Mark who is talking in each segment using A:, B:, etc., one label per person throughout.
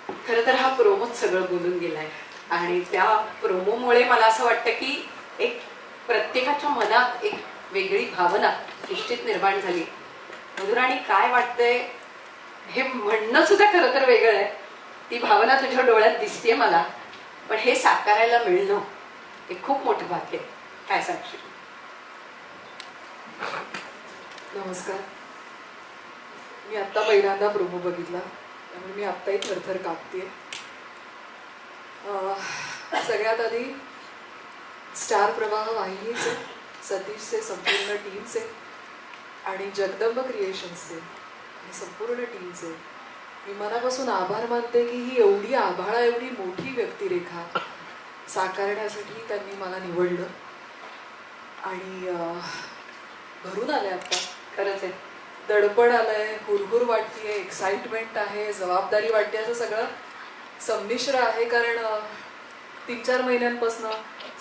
A: खरं तर हा प्रोमोच सगळं बोलून गेलाय आणि त्या प्रोमोमुळे मला असं वाटतं की एक प्रत्येकाच्या मनात एक वेगळी भावना निश्चित निर्माण झाली. मधुराणी काय वाटतंय हे म्हणणं सुद्धा खरं तर वेगळं आहे. ती भावना तुझ्या डोळ्यात दिसतेय मला, पण हे साकारायला मिळणं हे खूप मोठं भाग्य. काय सांगशील?
B: नमस्कार. मी आत्ता पहिल्यांदा प्रोमो बघितला, त्यामुळे मी आत्ताही थरथर कापतेय. सगळ्यात आधी स्टार प्रवाह वाहिनीचे, सतीशचे संपूर्ण टीमचे आणि जगदंब क्रिएशन्सचे आणि संपूर्ण टीमचे मी मनापासून आभार मानते की ही एवढी आभाळा एवढी मोठी व्यक्तिरेखा साकारण्यासाठी त्यांनी मला निवडलं. आणि भरून आलंय आत्ता. खरंच आहे, दडपण आलंय, हुरहुर वाटतेय, एक्साइटमेंट आहे, जबाबदारी वाटते, असं सगळं संमिश्र आहे. कारण 3-4 महिन्यांपासून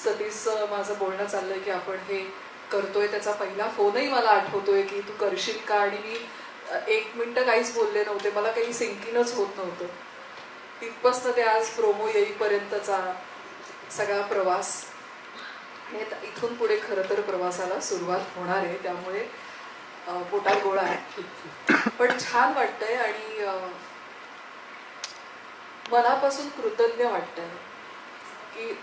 B: सतीशचं माझं बोलणं चाललंय की आपण हे करतोय. त्याचा पहिला फोनही मला आठवतोय की तू करशील का, आणि मी 1 मिनिटं काहीच बोलले नव्हते. मला काही सिंकिनच होत नव्हतं. तिथपासनं ते आज प्रोमो येईपर्यंतचा सगळा प्रवास, आणि इथून पुढे खरं तर प्रवासाला सुरुवात होणार आहे. त्यामुळे पोटात गोळा आहे, पण छान वाटतंय आणि मनापासून कृतज्ञ वाटतंय की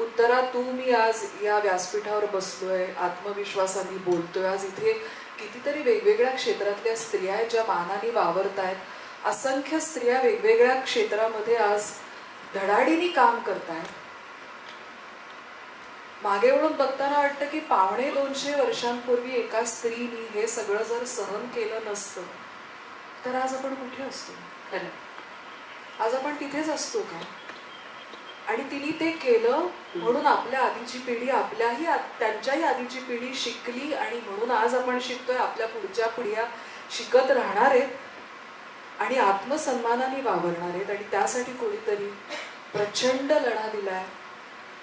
B: उत्तरा तू मी आज या व्यासपीठावर बसलोय, आत्मविश्वासाने बोलतोय. आज इथे कितीतरी वेगवेगळ्या क्षेत्रातल्या स्त्रिया आहेत ज्या मानाने वावरत आहेत. असंख्य स्त्रिया वेगवेगळ्या क्षेत्रामध्ये आज धडाडीने काम करतायत. मागे वळून बघताना वाटतं की 250 वर्षांपूर्वी एका स्त्रीने हे सगळं जर सहन केलं नसतं तर आज आपण कुठे असतो? खरं, आज आपण तिथेच असतो का? आणि तिने ते केलं म्हणून आपल्या आधीची पिढी, त्यांच्याही आधीची पिढी शिकली, आणि म्हणून आज आपण शिकतोय. आपल्या पुढच्या पिढ्या शिकत राहणार आहेत आणि आत्मसन्मानाने वावरणार आहेत. आणि त्यासाठी कोणीतरी प्रचंड लढा दिलाय,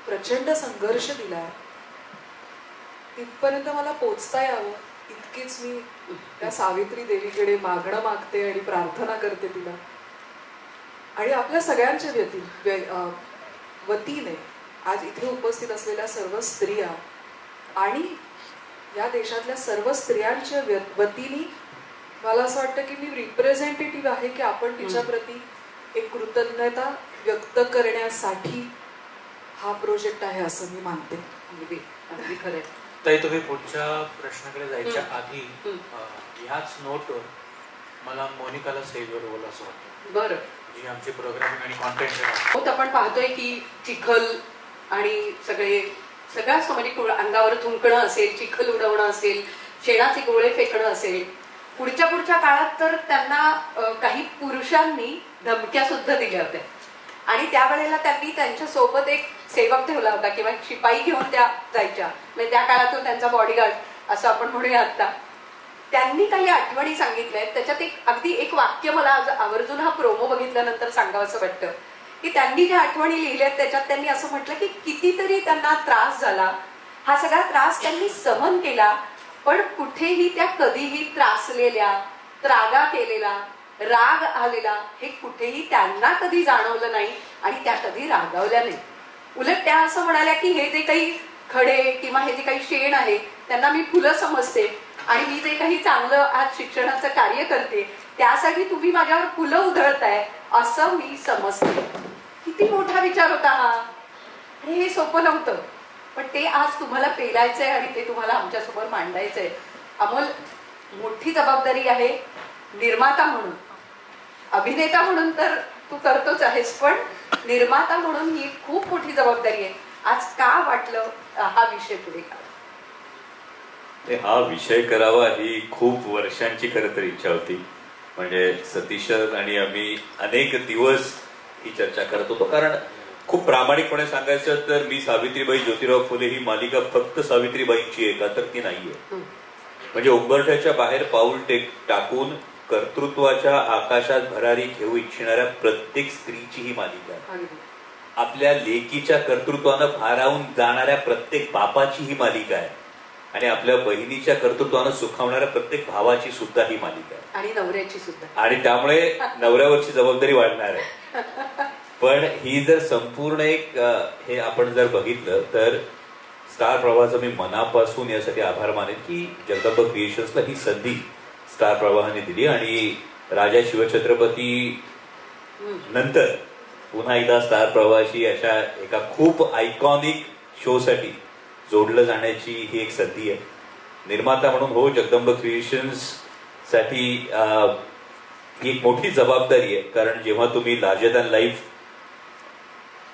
B: प्रचंड संघर्ष दिलाय. तिथपर्यंत मला पोचता यावं इतकीच मी त्या सावित्री देवीकडे मागणं मागते आणि प्रार्थना करते तिला. आणि आपल्या सगळ्यांच्या वतीने आज इथे उपस्थित असलेल्या सर्व स्त्रिया आणि या देशातल्या सर्व स्त्रियांच्या वतीने मला असं वाटतं की मी रिप्रेझेंटेटिव्ह आहे की आपण तिच्याप्रती एक कृतज्ञता व्यक्त करण्यासाठी हा प्रोजेक्ट आहे असं मी मानते.
A: अगदी खरं आहे.
C: ताई, तुम्ही पुढच्या प्रश्नाकडे जायच्या आधी ह्याच नोटवर मला मोनिकाला स्टेजवर बोला असं वाटतं.
A: बरं.
C: जी आमची प्रोग्रामिंग आणि कॉन्टेंट
A: आपण पाहतोय की चिखल आणि सगळ्याच म्हणजे अंगावर थुंकणं असेल, चिखल उडवणं असेल, शेणाचे गोळे फेकणं असेल. पुढच्या काळात तर त्यांना काही पुरुषांनी धमक्या सुद्धा दिल्या होत्या आणि त्यावेळेला त्यांनी त्यांच्या सोबत एक सेवक ठेवला होता किंवा शिपाई घेऊन त्या जायच्या. म्हणजे त्या काळातून त्यांचा बॉडीगार्ड असं आपण म्हणूया. आता त्यांनी काही आठवणी सांगितल्या. त्याच्यात अगदी एक वाक्य मला आवर्जून हा प्रोमो बघितल्यानंतर सांगावंसं वाटतं की त्यांनी ज्या आठवणी लिहिल्यात त्याच्यात त्यांनी असं म्हटलं की कितीतरी त्यांना त्रास झाला, हा सगळा त्रास त्यांनी सहन केला, पण कुठेही त्या कधीही त्रासलेल्या, त्रागा केलेला, राग आलेला हे कुठेही त्यांना कधी जाणवलं नाही आणि त्या कधी रागावल्या नाही. उलट त्या असं म्हणाल्या की हे जे काही खडे किंवा हे जे काही शेण आहे त्यांना मी फुलं समजते आणि मी जे काही चांगलं आज शिक्षणाचं कार्य करते त्यासाठी तुम्ही माझ्यावर फुलं उधळताय असं मी समजते. किती मोठा विचार होता हा. आणि हे सोपं नव्हतं, पण ते आज तुम्हाला पेलायचंय आणि ते तुम्हाला आमच्यासमोर मांडायचंय. अमोल, मोठी जबाबदारी आहे निर्माता म्हणून. अभिनेता म्हणून तर तू करतोच आहेस, पण निर्माता म्हणून ही खूप मोठी जबाबदारी आहे. आज का वाटलं हा विषय पुढे का?
D: हा विषय करावा ही खूप वर्षांची खरं तर इच्छा होती. म्हणजे सतीश आणि आम्ही अनेक दिवस ही चर्चा करत होतो. कारण खूप प्रामाणिकपणे सांगायचं तर मी सावित्रीबाई ज्योतिराव फुले ही मालिका फक्त सावित्रीबाईंची आहे का तर ती नाहीये. म्हणजे उंबरठ्याच्या बाहेर पाऊल टाकून कर्तृत्वाच्या आकाशात भरारी घेऊ इच्छिणाऱ्या प्रत्येक स्त्रीची ही मालिका आहे. आपल्या लेकीच्या कर्तृत्वानं भारावून जाणाऱ्या प्रत्येक बापाची ही मालिका आहे आणि आपल्या बहिणीच्या कर्तृत्वानं सुखावणाऱ्या प्रत्येक भावाची सुद्धा ही मालिका आहे
A: आणि नवऱ्याची सुद्धा.
D: आणि त्यामुळे नवऱ्यावरची जबाबदारी वाढणार आहे. पण ही जर संपूर्ण एक हे आपण जर बघितलं तर स्टार प्रवाहाचा मी मनापासून यासाठी आभार मानेन की जगदंब क्रिएशन्सला ही संधी स्टार प्रवाहाने दिली आणि राजा शिवछत्रपती नंतर पुन्हा एकदा स्टार प्रवाहाशी अशा एका खूप आयकॉनिक शो साठी जोडलं जाण्याची ही एक संधी आहे. निर्माता म्हणून हो जगदंब क्रिएशन्स साठी ही एक मोठी जबाबदारी आहे, कारण जेव्हा तुम्ही लार्जर दॅन लाईफ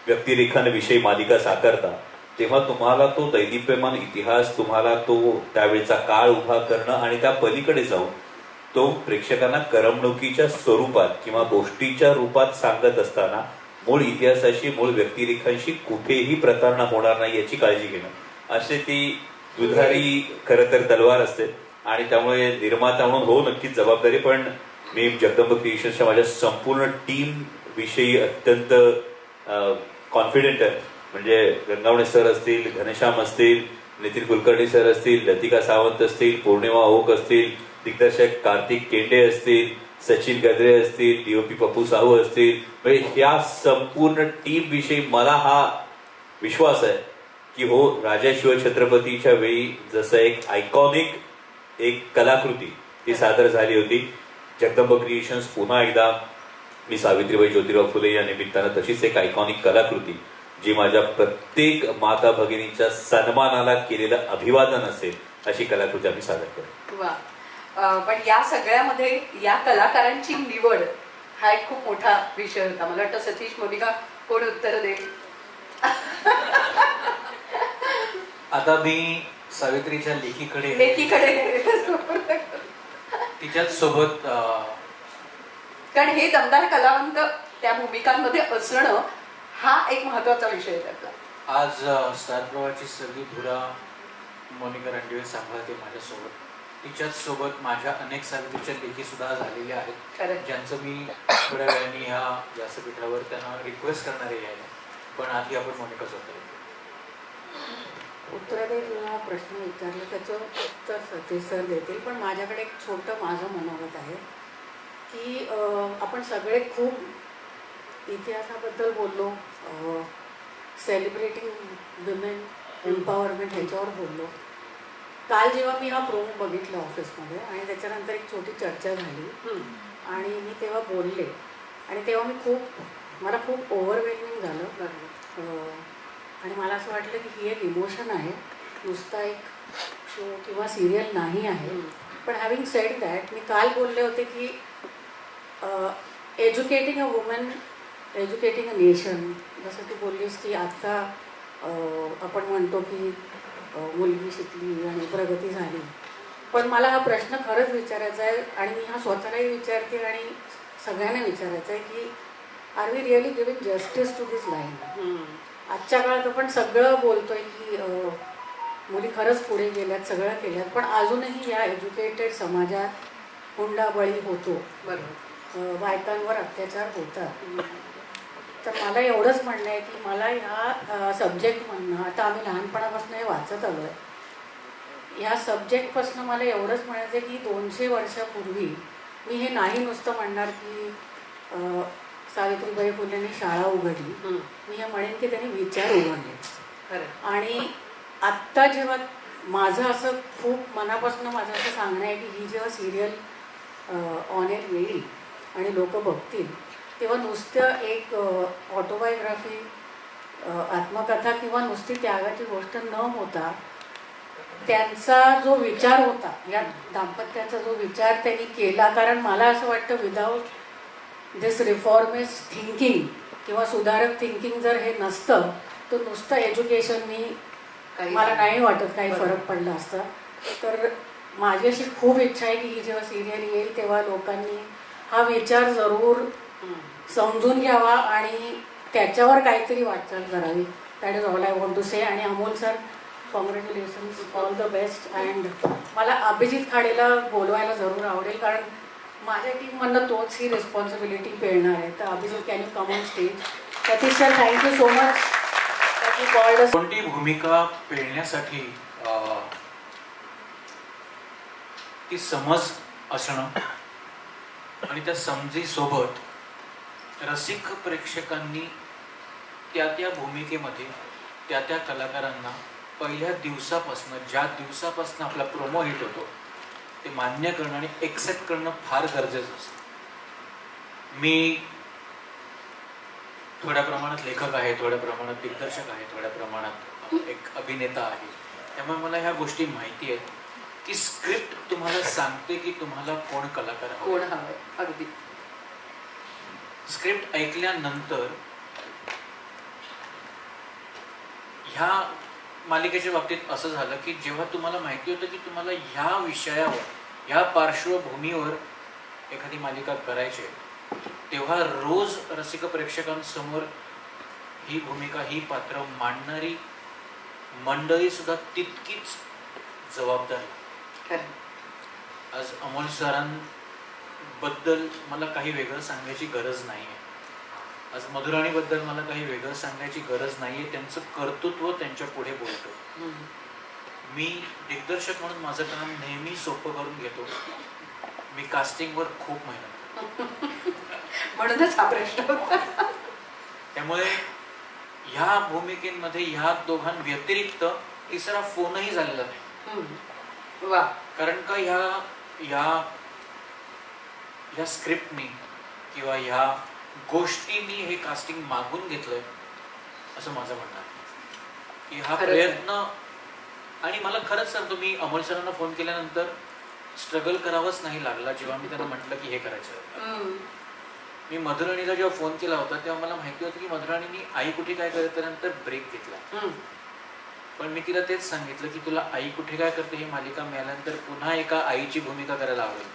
D: व्यक्तिरेखांविषयी मालिका साकारता तेव्हा तुम्हाला तो दैदिप्यमान इतिहास, तुम्हाला तो त्यावेळचा काळ उभा करणं आणि त्या पलीकडे जाऊन तो प्रेक्षकांना करमणुकीच्या स्वरूपात किंवा गोष्टीच्या रूपात सांगत असताना मूळ इतिहासाशी, मूळ व्यक्तिरेखांशी कुठेही प्रतारणा होणार नाही याची काळजी घेणं असे ती दुधारी खरं तर तलवार असते. आणि त्यामुळे निर्माता म्हणून हो नक्कीच जबाबदारी, पण मी जगदंब क्रिएशन्सच्या माझ्या संपूर्ण टीम विषयी अत्यंत कॉन्फिडेंट आहे. म्हणजे गंगावणे सर असतील, घनश्याम असतील, नितीन कुलकर्णी सर असतील, लतिका सावंत असतील, पौर्णिमा ओक असतील, दिग्दर्शक कार्तिक केंडे असतील, सचिन गद्रे असतील, डीओपी पप्पू साहू असतील, म्हणजे ह्या संपूर्ण टीम विषयी मला हा विश्वास आहे की हो राजा शिवछत्रपतीच्या वेळी जसं एक आयकॉनिक एक कलाकृती ती सादर झाली होती, जगदंब क्रिएशन्स पुन्हा एकदा मी सावित्रीबाई ज्योतिराव फुले या निमित्तानं तशीच एक आयकॉनिक कलाकृती जी माझ्या प्रत्येक माता भगिनीच्या सन्मानाला केलेलं अभिवादन असेल अशी कलाकृती आम्ही सादर करू.
A: वा. पण या सगळ्यामध्ये या कलाकारांची निवड हा एक खूप मोठा विषय होता. मला वाटतं सतीश, मोनिका कोण उत्तर देईल?
C: आता मी सावित्रीच्या लेखीकडे तिच्याच सोबत,
A: कारण हे दमदार कलावंत त्या भूमिकांमध्ये असणं हा एक महत्वाचा विषय आहे त्यातला.
C: आज स्टार प्रवाहाची सगळी धुरा मोनिका रणदिवे सांभाळते माझ्यासोबत. तिच्याच सोबत माझ्या अनेक सावित्रीच्या लेखी सुद्धा झालेल्या आहेत, ज्यांचं मी थोड्या वेळाने ह्या व्यासपीठावर त्यांना रिक्वेस्ट करणारे आहे. पण आधी आपण मोनिका स्वतः
E: उत्तराने जेव्हा प्रश्न विचारला त्याचं उत्तर सतीश सर देतील. पण माझ्याकडे एक छोटं माझं मनोगत आहे की आपण सगळे खूप इतिहासाबद्दल बोललो, सेलिब्रेटिंग विमेन एम्पॉवरमेंट ह्याच्यावर बोललो. काल जेव्हा मी हा प्रोमो बघितला ऑफिसमध्ये आणि त्याच्यानंतर एक छोटी चर्चा झाली आणि मी तेव्हा बोलले आणि तेव्हा मला खूप ओव्हरवेल्मिंग झालं आणि मला असं वाटलं की ही एक इमोशन आहे, नुसता एक शो किंवा सिरियल नाही आहे. पण हॅव्हिंग सेड दॅट मी काल बोलले होते की educating a woman, educating a nation. जसं तू बोललीस की आत्ता आपण म्हणतो की मुलगी शिकली आणि प्रगती झाली, पण मला हा प्रश्न खरंच विचारायचा आहे आणि मी हा स्वतःलाही विचारते आणि सगळ्यांना विचारायचं आहे की are we really giving justice to this line? आजच्या काळात आपण सगळं बोलतोय की मुली खरंच पुढे गेल्यात, सगळं केल्यात, पण अजूनही या एज्युकेटेड समाजात हुंडाबळी होतो, बायकांवर अत्याचार होतात. तर मला एवढंच म्हणणं आहे की मला ह्या सब्जेक्टमधनं, आता आम्ही लहानपणापासून हे वाचत आलो आहे, ह्या सब्जेक्टपासून मला एवढंच म्हणायचं आहे की 200 वर्षापूर्वी मी हे नाही नुसतं म्हणणार की सावित्रीबाई फुलेंनी शाळा उघडली, मी हे म्हणेन की त्यांनी विचार उघडले. आणि आत्ता जेव्हा माझं असं खूप मनापासून माझं असं सांगणं आहे की ही जेव्हा सिरियल ऑन एअर येईल आणि लोक बघतील तेव्हा नुसतं एक ऑटोबायोग्राफी, आत्मकथा किंवा नुसती त्यागाची गोष्ट न होता त्यांचा जो विचार होता, या दाम्पत्याचा जो विचार त्यांनी केला, कारण मला असं वाटतं विदाऊट दिस रिफॉर्मिस्ट थिंकिंग किंवा सुधारक थिंकिंग जर हे नसतं तर नुसतं एज्युकेशननी मला नाही वाटत काही फरक पडला असता. तर माझी अशी खूप इच्छा आहे की ही जेव्हा सिरियल येईल तेव्हा लोकांनी हा विचार जरूर समजून घ्यावा आणि त्याच्यावर काहीतरी वाटचाल करावी. That is all I want to say. आणि Amol sir, congratulations, all the best. And मला अभिजित खाडेला बोलवायला जरूर आवडेल, कारण माझ्या टीममधनं तोच ही रिस्पॉन्सिबिलिटी पेळणार आहे. तर Abhijit, can you come on stage? Satish sir, thank you so much.
C: कोणती भूमिका पेळण्यासाठी ती समज असणं आणि त्या समजीसोबत रसिक प्रेक्षकांनी त्या त्या भूमिकेमध्ये त्या त्या कलाकारांना पहिल्या दिवसापासून, ज्या दिवसापासून आपला प्रोमो हिट होतो, ते मान्य करणं आणि एक्सेप्ट करणं फार गरजेचं असतं. मी थोड्या प्रमाणात लेखक आहे, थोड्या प्रमाणात दिग्दर्शक आहे, थोड्या प्रमाणात एक अभिनेता आहे. त्यामुळे मला ह्या गोष्टी माहिती आहेत की स्क्रिप्ट तुम्हाला सांगते की तुम्हाला कोण कलाकार
A: कोण हवंय. अगदी
C: स्क्रिप्ट ऐकल्यानंतर ह्या मालिकेच्या बाबतीत असं झालं की जेव्हा तुम्हाला माहिती होतं की तुम्हाला ह्या विषयावर, ह्या पार्श्वभूमीवर एखादी मालिका करायची आहे, तेव्हा रोज रसिक प्रेक्षकांसमोर ही भूमिका, ही पात्र मांडणारी मंडळी सुद्धा तितकीच जबाबदार. आज अमोल सरांबद्दल मला काही वेगळं सांगायची गरज नाही आहे. आज मधुराणीबद्दल मला काही वेगळं सांगायची गरज नाही आहे. त्यांचं कर्तृत्व त्यांच्या पुढे बोलतो. मी दिग्दर्शक म्हणून माझं काम नेहमी सोपं करून घेतो. मी कास्टिंगवर खूप मेहनत
A: म्हणूनच हा प्रश्न होता.
C: त्यामुळे ह्या भूमिकेमध्ये ह्या दोघांव्यतिरिक्त तिसरा फोनही झालेला नाही.
A: वा.
C: कारण का ह्या स्क्रिप्टनी किंवा ह्या गोष्टींनी हे कास्टिंग मागून घेतलंय असं माझं म्हणणं आहे की हा प्रयत्न. आणि मला खरंच सांगतो, मी अमोल सरांना फोन केल्यानंतर स्ट्रगल करावंच नाही लागला. जेव्हा मी त्यांना म्हटलं की हे करायचं, मी मधुराणीला जेव्हा फोन केला होता तेव्हा मला माहिती होतं की मधुराणीनी आई कुठे काय करते त्यानंतर ब्रेक घेतला. पण मी तिला तेच सांगितलं की तुला आई कुठे काय करते ही मालिका मिळाल्यानंतर पुन्हा एका आईची भूमिका करायला आवडेल.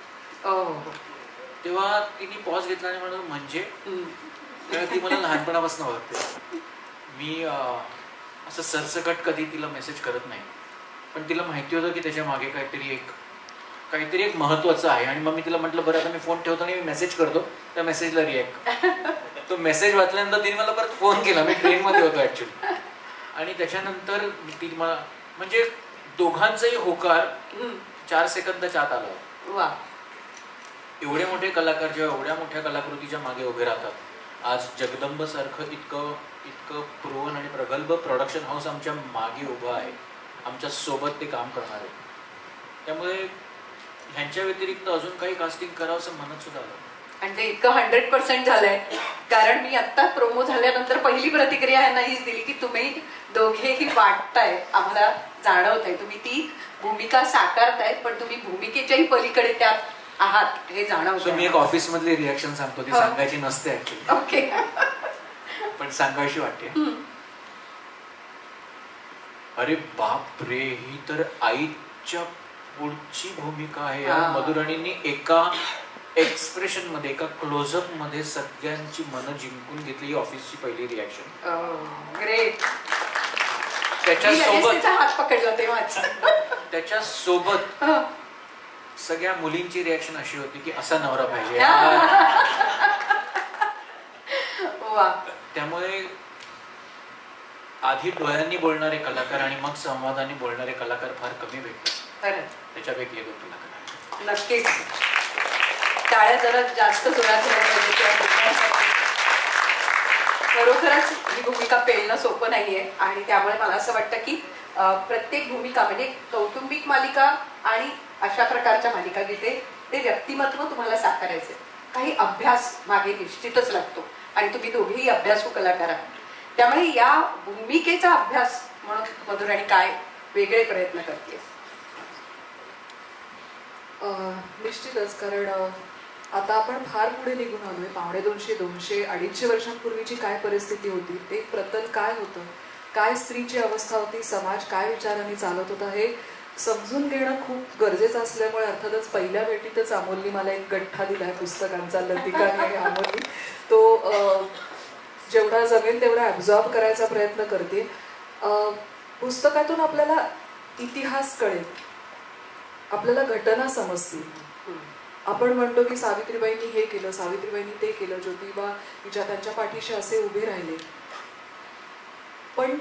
C: तेव्हा तिने पॉज घेतला आणि म्हणून म्हणजे ती मला लहानपणापासून ओळखते. मी असं सरसकट कधी तिला मेसेज करत नाही, पण तिला माहिती होतं की त्याच्या मागे काहीतरी एक महत्वाचं आहे. आणि मग मी तिला म्हटलं बरं आता मी फोन ठेवतो आणि मी मेसेज करतो, त्या मेसेजला रिॲक्ट. तो मेसेज वाचल्यानंतर तिने मला परत फोन केला. मी ट्रेनमध्ये होतो ऍक्च्युली. आणि त्याच्यानंतर ती मला म्हणजे दोघांचाही होकार 4 सेकंदाच्या आत आला.
A: वा.
C: एवढे मोठे कलाकार जेव्हा एवढ्या मोठ्या कलाकृतीच्या मागे उभे राहतात, आज जगदंब सारखं इतकं प्रोवन आणि प्रगल्भ प्रोडक्शन हाऊस आमच्या मागे उभं आहे, आमच्या सोबत ते काम करणार आहे. त्यामुळे ह्यांच्या व्यतिरिक्त अजून काही कास्टिंग करावं असं म्हणत सुद्धा आलं.
A: आणि ते इतकं 100% झालंय. कारण मी आत्ता प्रोमो झाल्यानंतर पहिली प्रतिक्रिया यांना हीच दिली की तुम्ही दोघेही वाटताय, आम्हाला जाणवत आहे, तुम्ही ती भूमिका साकारतायत, पण तुम्ही भूमिकेच्याही पलीकडे त्यात आहात हे जाणवत.
C: मी एक ऑफिस मधली रिॲक्शन सांगतो, ती सांगायची नसते ऍक्च्युली.
A: ओके.
C: पण सांगायची वाटते. अरे बाप रे, ही तर आईच्या पुढची भूमिका आहे. मधुराणींनी एका एक्सप्रेशन मध्ये, एका क्लोजअप मध्ये सगळ्यांची मनं जिंकून घेतली. ऑफिसची पहिली रिॲक्शन.
A: ग्रेट.
C: त्याच्यासोबत
A: हात पकडला तेव्हाच.
C: त्याच्यासोबत सगळ्या मुलींची रिॲक्शन अशी होती की असा नवरा पाहिजे. त्यामुळे आधी डोळ्यांनी बोलणारे कलाकार आणि मग संवादाने बोलणारे कलाकार फार कमी भेटतात. त्याच्यापैकी हे 2 कलाकार.
A: नक्कीच टाळ्या जरा जास्त जोरात खरोखरच ही भूमिका पेलणं सोपं नाहीये. आणि त्यामुळे मला असं वाटतं की प्रत्येक भूमिका म्हणजे कौटुंबिक मालिका आणि अशा प्रकारच्या मालिका जिथे ते व्यक्तिमत्व तुम्हाला साकारायचे, काही अभ्यास मागे निश्चितच लागतो. आणि तुम्ही दोघेही अभ्यासू कलाकार आहात. त्यामुळे या भूमिकेचा अभ्यास म्हणून मधुराणी काय वेगळे प्रयत्न करते?
B: निश्चितच. कारण आता आपण फार पुढे निघून आलोय. 150, 200, 250 वर्षांपूर्वीची काय परिस्थिती होती, ते प्रतल काय होतं, काय स्त्रीची अवस्था होती, समाज काय विचारांनी चालत होता, हे समजून घेणं खूप गरजेचं असल्यामुळे अर्थातच पहिल्या भेटीतच अमोलनी मला एक गठ्ठा दिला आहे पुस्तकांचा. लतिकाने आणि अमोलनी तो जेवढा जमेल तेवढा ॲब्झॉर्ब करायचा प्रयत्न करते. पुस्तकातून आपल्याला इतिहास कळेल, आपल्याला घटना समजतील. आपण म्हणतो की सावित्रीबाईंनी हे केलं, सावित्रीबाईंनी ते केलं, ज्योतिबा तिच्या त्यांच्या पाठीशी असे उभे राहिले. पण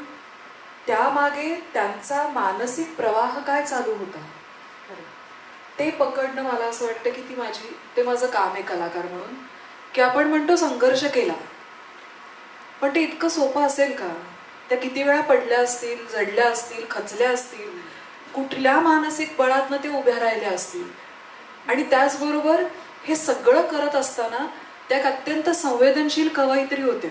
B: त्यामागे त्यांचा मानसिक प्रवाह काय चालू होता ते पकडणं मला असं वाटतं की ते माझं काम आहे कलाकार म्हणून. की आपण म्हणतो संघर्ष केला, पण ते इतकं सोपं असेल का? त्या किती वेळा पडल्या असतील, जडल्या असतील, खचल्या असतील, कुठल्या मानसिक बळातनं ते उभ्या राहिल्या असतील. आणि त्याचबरोबर हे सगळं करत असताना त्या अत्यंत संवेदनशील कवयित्री होत्या,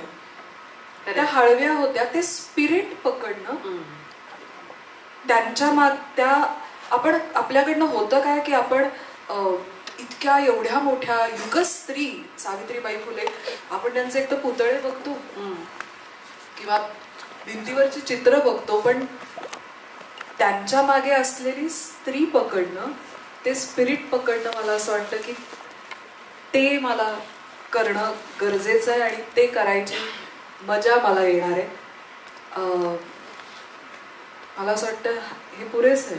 B: त्या हळव्या होत्या. ते स्पिरिट पकडणं त्यांच्या त्या आपण आपल्याकडनं होतं काय की आपण इतक्या एवढ्या मोठ्या युगस्त्री सावित्रीबाई फुले, आपण त्यांचे एक तर पुतळे बघतो किंवा भिंतीवरची चित्र बघतो, पण त्यांच्या मागे असलेली स्त्री पकडणं, ते स्पिरिट पकडणं, मला असं वाटतं की ते मला करणं गरजेचं आहे आणि ते करायची मजा मला येणार आहे. मला असं वाटतं हे पुरेच आहे.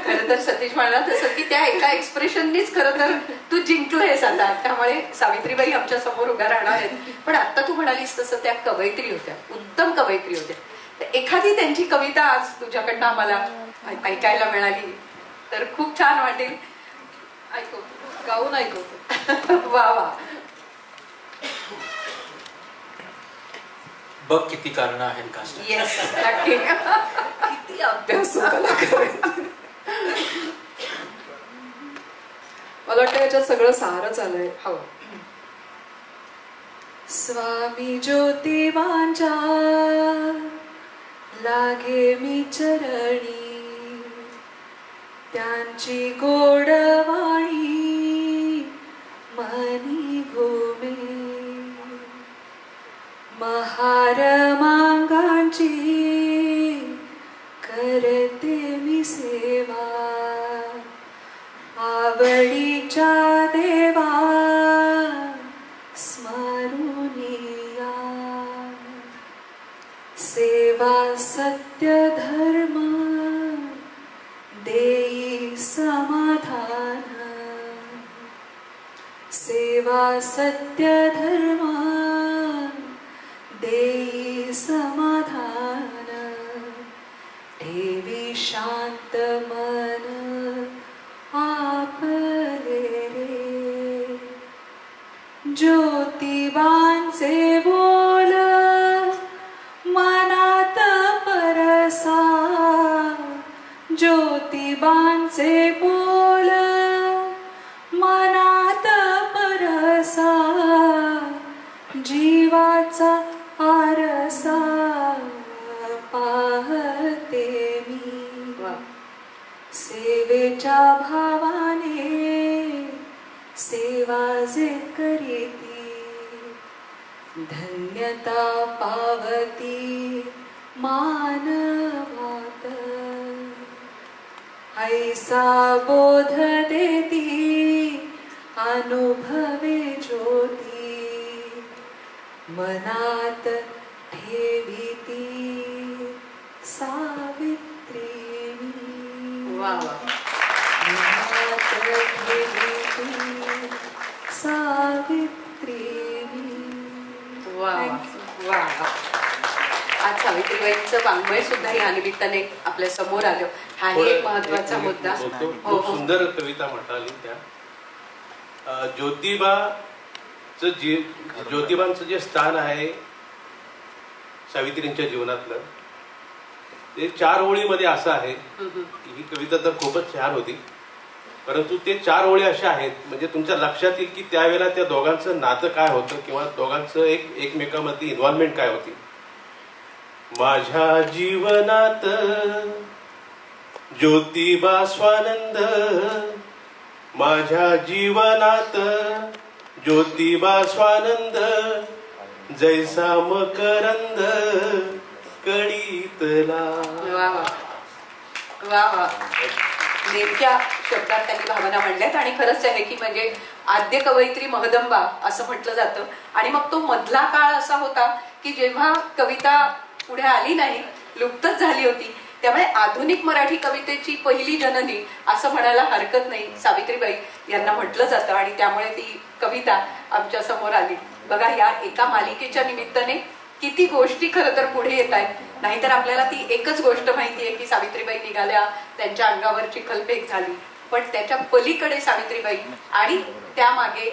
A: खरं तर सतीश म्हणाला तसं की त्या एका एक्सप्रेशननीच खरं तर तू जिंकलंयस आता. त्यामुळे सावित्रीबाई आमच्या समोर उभ्या राहणार आहेत. पण आता तू म्हणालीस तसं त्या कवयित्री होत्या, उत्तम कवयित्री होत्या. तर एखादी त्यांची कविता आज तुझ्याकडनं आम्हाला ऐकायला मिळाली तर खूप छान वाटेल.
B: ऐकवतो, गाऊन ऐकवतो.
A: वा वा.
C: बघ किती कारणं आहेत का.
A: येस, नक्की.
B: किती अभ्यास मला वाटतं याच्यात सगळं सारच आलंय.
A: हो.
B: स्वामी ज्योतिबांच्या लागे मी चरणी, त्यांची गोडवाणी मनी घुमे, महार मांगांची करते मी सेवा, आवडीच्या देवा स्मरुनिया. सेवा सत्य धर्म देई समाधान, सेवा सत्य धर्म देई समाधान. ठेवी शांत मन आपले रे, ज्योतिबांचे बोल मनात परसा, ज्योतिबांचे बोल मनात परसा, जीवाचा आरसा पाहते मी. सेवेच्या भावाने सेवा जे करीती, धन्यता पावती मानवात. ऐसा बोध देती अनुभवे ज्योती, मनात ठेवीती सावित्री.
A: वा वा.
B: मनात ठेवीती सावित्री.
A: वा वा. आज सावित्रीबाईंचं वाङ्मय सुद्धा या निमित्ताने आपल्या समोर आलं. हा एक महत्वाचा मुद्दा.
F: खूप सुंदर कविता म्हणाली त्या. ज्योतिबांचं जे स्थान आहे सावित्रींच्या जीवनातलं, ते 4 ओळीमध्ये असं आहे की ही कविता तर खूपच छान होती, परंतु ते 4 ओळी अशा आहेत म्हणजे तुमच्या लक्षात येईल की त्यावेळेला त्या दोघांचं नातं काय होतं किंवा दोघांचं एकमेकांमध्ये इन्व्हॉल्वमेंट काय होती. माझ्या जीवनात ज्योतिबा स्वानंद, माझ्या जीवनात ज्योतिबा स्वानंद, जैसा मकरंद कळीतला.
A: वा वा वा वा. नेमक्या शब्दात त्यांनी भावना मांडल्यात आणि खरंच आहे की म्हणजे आद्य कवयित्री महदंबा असं म्हटलं जातं. आणि मग तो मधला काळ असा होता की जेव्हा कविता पुढे आली नाही, लुप्तच झाली होती. त्यामुळे आधुनिक मराठी कवितेची पहिली जननी असं म्हणायला हरकत नाही, सावित्रीबाई यांना म्हटलं जातं. आणि त्यामुळे ती कविता आमच्या समोर आली. बघा, या एका मालिकेच्या निमित्ताने किती गोष्टी खरं तर पुढे येत आहेत. नाहीतर आपल्याला ती एकच गोष्ट माहिती आहे की सावित्रीबाई निघाल्या, त्यांच्या अंगावर चिखलफेक झाली, पण त्याच्या पलीकडे सावित्रीबाई आणि त्यामागे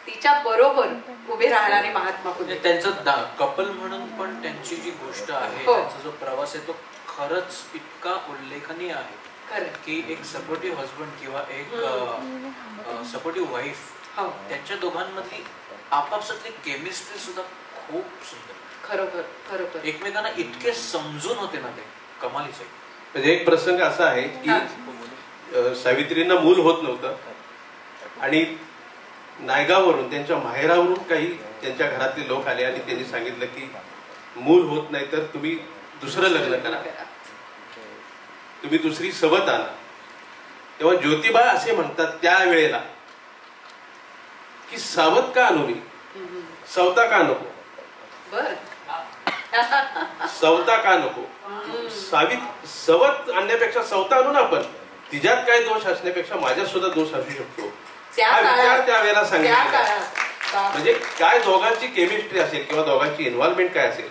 A: तिच्या बरोबर उभे राहणारे महात्मा फुले.
C: त्यांचं कपल म्हणून पण त्यांची जी गोष्ट आहे, त्यांचा जो प्रवास आहे तो खरंच इतका उल्लेखनीय आहे की एक सपोर्टिव्ह हजबंड किंवा एक सपोर्टिव्ह वाईफ, त्यांच्या दोघांमधली आपापसातली केमिस्ट्री सुद्धा खूप सुंदर.
A: खरोखर खरोखर
C: एकमेकांना इतके समजून होते ना, ते कमालीच आहे.
F: म्हणजे एक प्रसंग असा आहे की सावित्रींना मूल होत नव्हतं आणि नायगावरून त्यांच्या माहेरावरून काही त्यांच्या घरातले लोक आले आणि त्यांनी सांगितलं की मूल होत नाही तर तुम्ही दुसरं लग्न करा, तुम्ही दुसरी सवत आणा. तेव्हा ज्योतिबा असे म्हणतात त्यावेळेला की सावत का आणू मी, सवता का नको,
A: बर
F: सवता का नको. सवत आणण्यापेक्षा सवता आणून आपण तिच्यात काय दोष असण्यापेक्षा माझ्यात सुद्धा दोष असू शकतो हा विचार त्यावेळेला सांगितला. म्हणजे काय दोघांची केमिस्ट्री असेल किंवा दोघांची इन्व्हॉल्वमेंट काय असेल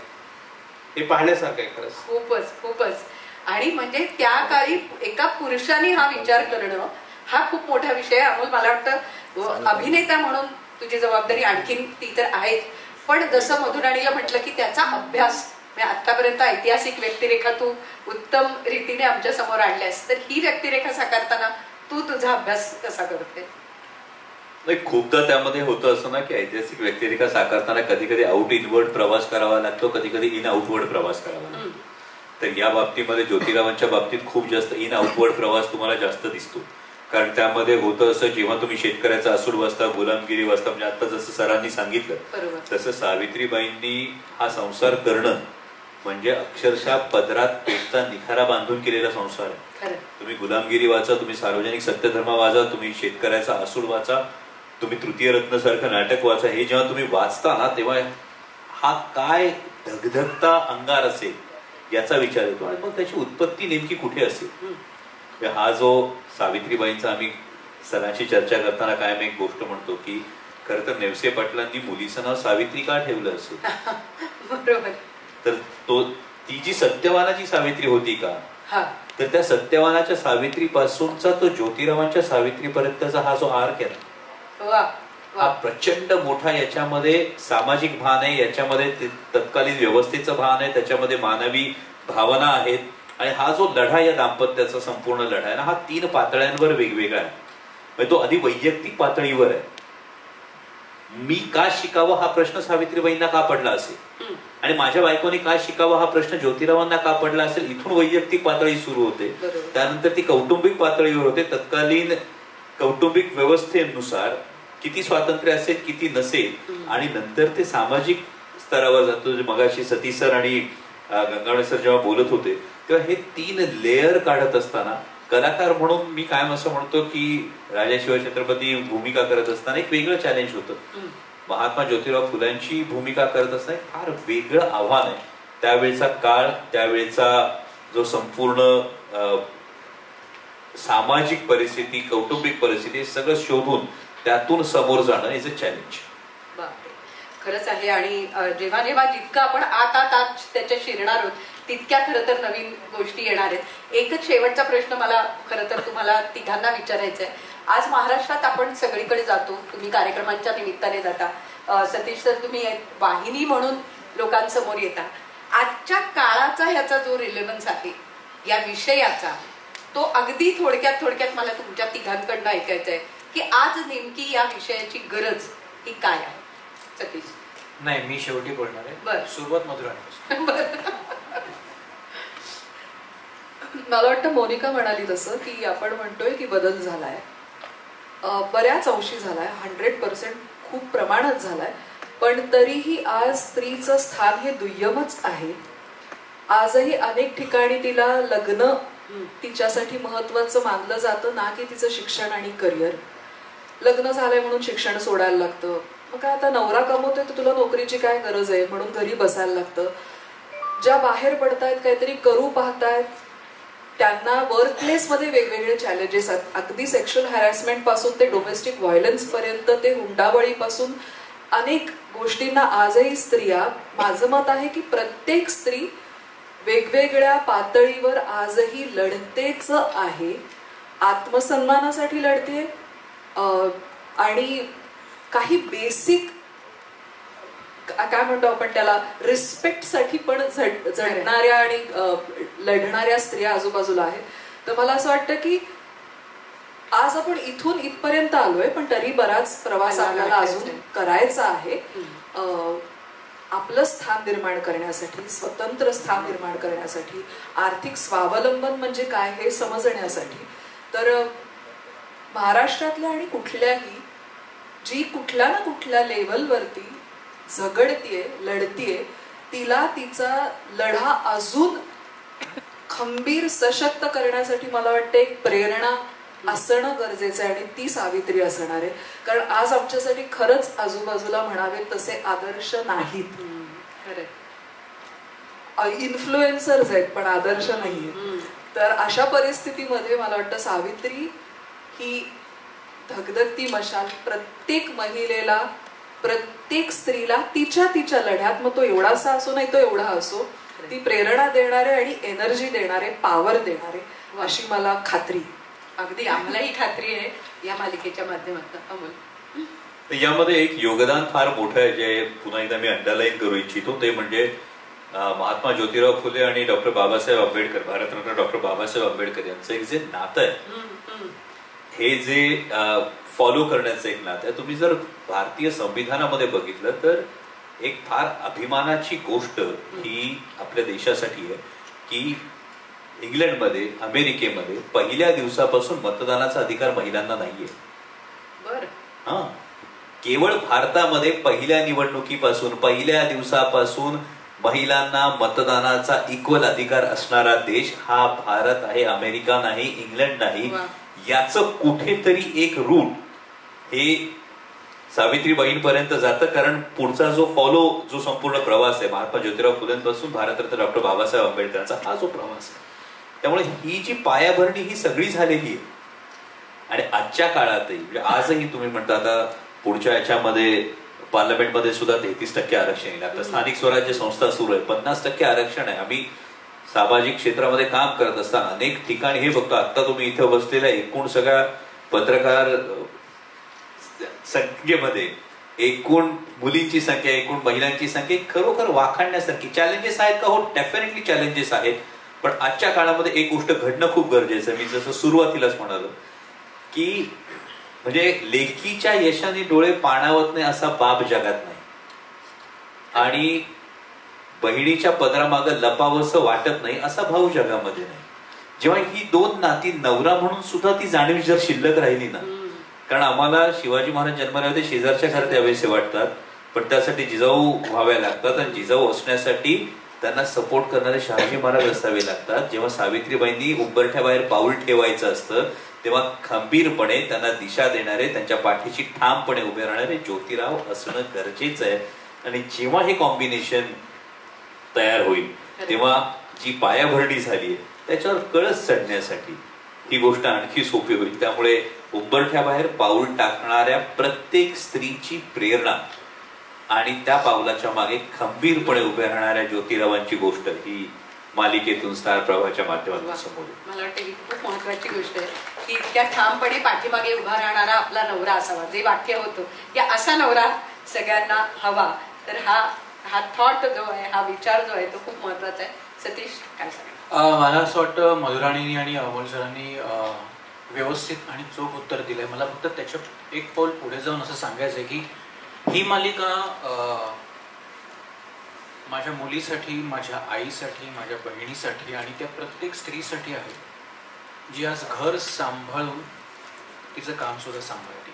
F: हे पाहण्यासारखं आहे खरंच.
A: खूपच खूपच. आणि म्हणजे त्या काळी एका पुरुषाने हा विचार करणं हा खूप मोठा विषय आहे. अमोल, मला वाटतं अभिनेता म्हणून तुझी जबाबदारी आणखीन ती तर आहेच, पण जसं मधुराणीला म्हटलं की त्याचा अभ्यास, आतापर्यंत ऐतिहासिक व्यक्तिरेखा तू उत्तम रीतीने आमच्या समोर आणल्यास, तर ही व्यक्तिरेखा साकारताना तू तुझा अभ्यास कसा करते?
D: नाही, खूपदा त्यामध्ये होतं असं ना की ऐतिहासिक व्यक्तिरेखा साकारताना कधी कधी आउट इनवर्ड प्रवास करावा लागतो, कधी कधी इन आउटवर्ड प्रवास करावा लागतो. तर या बाबतीमध्ये ज्योतिरावांच्या बाबतीत खूप जास्त इन आउटवर्ड प्रवास तुम्हाला जास्त दिसतो. कारण त्यामध्ये होतं असं, जेव्हा तुम्ही शेतकऱ्याचा असूड वाचता, गुलामगिरी वाचता, म्हणजे आता जसं सरांनी सांगितलं तसं सावित्रीबाईंनी हा संसार करणं म्हणजे अक्षरशः पदरात पेटचा निखारा बांधून केलेला संसार आहे. तुम्ही गुलामगिरी वाचा, तुम्ही सार्वजनिक सत्यधर्म वाचा, तुम्ही शेतकऱ्याचा असूड वाचा, तुम्ही तृतीय रत्न सारखं नाटक वाचा. हे जेव्हा तुम्ही वाचता ना तेव्हा हा काय धगधगता अंगार असेल याचा विचार येतो. आणि मग त्याची उत्पत्ती नेमकी कुठे असेल. हा जो सावित्रीबाईंचा आम्ही सरांशी चर्चा करताना कायम एक गोष्ट म्हणतो की खरं तर नेवसे पाटलांनी मुलीचं नाव सावित्री का ठेवलं असेल.
A: बरोबर.
D: तर ती जी सत्यवानाची सावित्री होती का, तर त्या सत्यवानाच्या सावित्री पासूनचा तो ज्योतिरावांच्या सावित्रीपर्यंतचा हा जो आर्क आहे ना, हा प्रचंड मोठा. याच्यामध्ये सामाजिक भान आहे, याच्यामध्ये तत्कालीन व्यवस्थेचं भान आहे, त्याच्यामध्ये मानवी भावना आहेत. आणि हा जो लढा या दाम्पत्याचा संपूर्ण लढा आहे ना, हा 3 पातळ्यांवर वेगवेगळा आहे. म्हणजे तो आधी वैयक्तिक पातळीवर आहे. मी का शिकावं हा प्रश्न सावित्रीबाईंना का पडला असेल आणि माझ्या बायकोने काय शिकावं हा प्रश्न ज्योतिरावांना का पडला असेल. इथून वैयक्तिक पातळी सुरू होते, त्यानंतर ती कौटुंबिक पातळीवर होते. तत्कालीन कौटुंबिक व्यवस्थेनुसार किती स्वातंत्र्य असेल किती नसेल, आणि नंतर ते सामाजिक स्तरावर जातो. मगाशी सतीश सर आणि गंगावणे सर जेव्हा बोलत होते तेव्हा हे 3 लेअर काढत असताना कलाकार म्हणून मी कायम असं म्हणतो की राजा शिवछत्रपती भूमिका करत असताना एक वेगळं चॅलेंज होतं. महात्मा ज्योतिराव फुल्यांची भूमिका करत असताना फार वेगळं आव्हान आहे. त्यावेळेचा काळ, त्यावेळेचा जो संपूर्ण सामाजिक परिस्थिती, कौटुंबिक परिस्थिती सगळं शोधून त्यातून समोर जाणं इज अ चॅलेंज.
A: खरंच आहे. आणि जेव्हा जेव्हा जितकं आपण आत त्याच्या शिरणार आहोत तितक्या खरं तर नवीन गोष्टी येणार आहेत. एकच शेवटचा प्रश्न मला खरं तर तुम्हाला तिघांना विचारायचा आहे. आज महाराष्ट्रात आपण सगळीकडे जातो, तुम्ही कार्यक्रमांच्या निमित्ताने जाता. सतीश सर, तुम्ही वाहिनी म्हणून लोकांसमोर येता. आजच्या काळाचा ह्याचा जो रिलेव्हन्स आहे या विषयाचा, तो अगदी थोडक्यात मला तुमच्या तिघांकडनं ऐकायचं आहे की आज नेमकी या विषयाची गरज ही काय आहे. सतीश?
C: नाही, मी शेवटी बोलणार आहे. सुरुवात मधुराणी.
B: मला वाटतं मोनिका म्हणाली तसं की आपण म्हणतोय की बदल झालाय, बऱ्याच अंशी झालाय, 100% खूप प्रमाणात झालाय. पण तरीही आज स्त्रीचं स्थान हे दुय्यमच आहे. आजही अनेक ठिकाणी तिला लग्न तिच्यासाठी महत्वाचं मानलं जातं, ना की तिचं शिक्षण आणि करिअर. लग्न झालंय म्हणून शिक्षण सोडायला लागतं. मग काय आता नवरा कमवतोय तर तुला नोकरीची काय गरज आहे म्हणून घरी बसायला लागतं. ज्या बाहेर पडतायत, काहीतरी करू पाहतायत, त्यांना वर्कप्लेसमध्ये वेगवेगळे चॅलेंजेस आहेत. अगदी सेक्शुअल हॅरॅसमेंट पासून ते डोमेस्टिक व्हायलन्स पर्यंत, ते हुंडाबळीपासून अनेक गोष्टींना आजही स्त्रिया, माझं मत आहे की प्रत्येक स्त्री वेगवेगळ्या पातळीवर आजही लढतेच आहे. आत्मसन्मानासाठी लढतेय आणि काही बेसिक काय म्हणतो आपण त्याला रिस्पेक्टसाठी पण झटणाऱ्या आणि लढणाऱ्या स्त्रिया आजूबाजूला आहेत. तर मला असं वाटतं की आज आपण इथून इथपर्यंत आलोय, पण तरी बराच प्रवास आपल्याला अजून करायचा आहे. आपलं स्थान निर्माण करण्यासाठी, स्वतंत्र स्थान निर्माण करण्यासाठी, आर्थिक स्वावलंबन म्हणजे काय हे समजण्यासाठी. तर महाराष्ट्रातल्या आणि कुठल्याही जी कुठल्या ना कुठल्या लेवलवरती झगडतीये, लढतीये, तिला तिचा लढा अजून खंबीर सशक्त करण्यासाठी मला वाटतं एक प्रेरणा असणं गरजेचं आहे आणि ती सावित्री असणार आहे. कारण आज आमच्यासाठी खरंच आजूबाजूला म्हणावे तसे आदर्श नाहीत. इन्फ्लुएन्सर्स आहेत पण आदर्श नाहीये. तर अशा परिस्थितीमध्ये मला वाटतं सावित्री ही धगधगती मशाल प्रत्येक महिलेला, प्रत्येक स्त्रीला तिच्या तिच्या लढ्यात, मग तो एवढासा असो नाही तो एवढा असो, ती प्रेरणा देणारे आणि एनर्जी देणारे, पॉवर देणारे, अशी मला खात्री.
A: अगदी आम्हालाही खात्री आहे या मालिकेच्या माध्यमातून. अमोल,
D: यामध्ये एक योगदान फार मोठं आहे जे पुन्हा एकदा मी अंडरलाईन करू इच्छितो, ते म्हणजे महात्मा ज्योतिराव फुले आणि डॉक्टर बाबासाहेब आंबेडकर, भारतरत्न डॉक्टर बाबासाहेब आंबेडकर यांचं एक जे नातं आहे, हे जे फॉलो करण्याचं एक नातं आहे. तुम्ही जर भारतीय संविधानामध्ये बघितलं तर एक फार अभिमानाची गोष्ट ही आपल्या देशासाठी आहे की इंग्लंडमध्ये, अमेरिकेमध्ये पहिल्या दिवसापासून मतदानाचा अधिकार महिलांना नाहीये.
A: बरं.
D: केवळ भारतामध्ये पहिल्या निवडणुकीपासून, पहिल्या दिवसापासून महिलांना मतदानाचा इक्वल अधिकार असणारा देश हा भारत आहे, अमेरिका नाही, इंग्लंड नाही. याचं कुठेतरी एक रूट हे सावित्रीबाईंपर्यंत जातं. कारण पुढचा जो संपूर्ण प्रवास आहे महात्मा ज्योतिराव फुलेंपासून भारतरत्न डॉक्टर बाबासाहेब आंबेडकरांचा, हा जो प्रवास आहे, त्यामुळे ही जी पायाभरणी ही सगळी झालेली आहे. आणि आजच्या काळातही म्हणजे आजही तुम्ही म्हणता, आता पुढच्या याच्यामध्ये पार्लमेंटमध्ये सुद्धा 33% आरक्षण येईल. आता स्थानिक स्वराज्य संस्था सुरू आहे, 50% आरक्षण आहे. आम्ही सामाजिक क्षेत्रामध्ये काम करत असताना अनेक ठिकाणी हे बघतो. आता तुम्ही इथं बसलेल्या एकूण सगळ्या पत्रकार संख्येमध्ये एकूण मुलींची संख्या, एकूण महिलांची संख्या खरोखर वाखाणण्यासारखी. चॅलेंजेस आहेत का? हो, डेफिनेटली चॅलेंजेस आहेत. पण आजच्या काळामध्ये एक गोष्ट घडणं खूप गरजेचं आहे. मी जसं सुरुवातीलाच म्हणालो की म्हणजे लेकीच्या यशाने डोळे पाणावत नाही असा बाप जगात नाही, आणि बहिणीच्या पदरामागं लपावंसं वाटत नाही असा भाऊ जगामध्ये नाही. जेव्हा ही दोन नाती नवरा म्हणून सुद्धा ती जाणीव जर शिल्लक राहिली ना, कारण आम्हाला शिवाजी महाराज जन्माला होते शेजारच्या घरात यावेसे वाटतात, पण त्यासाठी जिजाऊ व्हाव्या लागतात, आणि जिजाऊ असण्यासाठी त्यांना सपोर्ट करणारे शहाजी महाराज असावे लागतात. जेव्हा सावित्रीबाईंनी उंबरठ्याबाहेर पाऊल ठेवायचं असतं तेव्हा खंबीरपणे त्यांना दिशा देणारे, त्यांच्या पाठीशी ठामपणे उभे राहणारे ज्योतिराव असणं गरजेचं आहे. आणि जेव्हा हे कॉम्बिनेशन तयार होईल तेव्हा जी पायाभरणी झाली आहे त्याच्यावर कळस चढण्यासाठी ही गोष्ट आणखी सोपी होईल. त्यामुळे उंबरठ्याबाहेर पाऊल टाकणाऱ्या प्रत्येक स्त्रीची प्रेरणा आणि त्या पावलाच्या मागे खंबीरपणे उभे राहणाऱ्या ज्योतिरावांची गोष्ट ही मालिकेतून स्टार प्रवाहाच्या माध्यमातून समोर.
A: मला वाटतं ही खूप महत्वाची गोष्ट आहे की इतक्या ठामपणे पाठीमागे उभा राहणारा आपला नवरा असावा. जे वाक्य होतं की असा नवरा सगळ्यांना हवा. तर हा थॉट जो आहे, हा विचार जो आहे तो खूप महत्वाचा आहे. सतीश, काय सांगा?
C: मला असं वाटतं मधुराणींनी आणि अमोल सरांनी व्यवस्थित आणि चोख उत्तर दिलंय. मला फक्त त्याच्या एक पाऊल पुढे जाऊन असं सांगायचं आहे की ही मालिका माझ्या मुलीसाठी, माझ्या आईसाठी, माझ्या बहिणीसाठी आणि त्या प्रत्येक स्त्रीसाठी आहे जी आज घर सांभाळून तिचं काम सुद्धा सांभाळते.